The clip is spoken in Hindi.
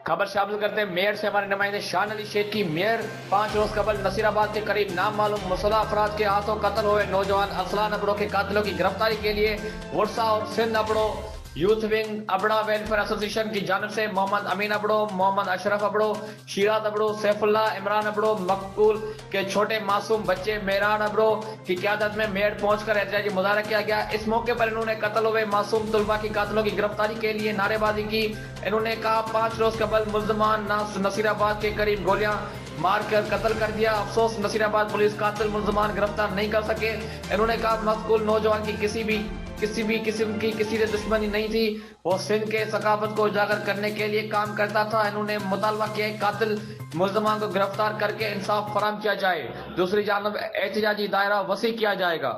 खबर शामिल करते हैं मेयर से हमारे नुमाइंदे शान अली शेख की। मेयर 5 रोज कबल नसीराबाद के करीब नाम मालूम मुसल्लह अफराद के हाथों कत्ल हुए नौजवान असलान अबड़ो के कातिलों की गिरफ्तारी के लिए वर्सा और सिंध अबड़ो यूथ विंग अबड़ा वेलफेयर एसोसिएशन की जानिब से मोहम्मद अमीन अबड़ो, मोहम्मद अशरफ अबड़ो, शीरात अबड़ो, सैफुल्ला, इमरान अबड़ो, मकबूल के छोटे मासूम बच्चे मेहरान अबड़ो की क़यादत में मेरठ पहुंचकर एहतजाजी मुजाहरा किया गया। इस मौके पर इन्होंने कत्ल हुए मासूम तलबा की कातिलों की गिरफ्तारी के लिए नारेबाजी की। इन्होंने कहा 5 रोज कबल मुल्ज़मान नसीराबाद के करीब गोलियां मारकर कत्ल कर दिया। अफसोस नसीराबाद पुलिस कातिल मुल्ज़मान गिरफ्तार नहीं कर सके। इन्होंने कहा मकबूल नौजवान की किसी भी किस्म की किसी से दुश्मनी नहीं थी, वो सिंध के सकाफत को उजागर करने के लिए काम करता था। इन्होंने मुतालबा किया कातिल मुल्ज़मान को गिरफ्तार करके इंसाफ फराहम किया जाए। दूसरी जानब एहतजाजी दायरा वसी किया जाएगा।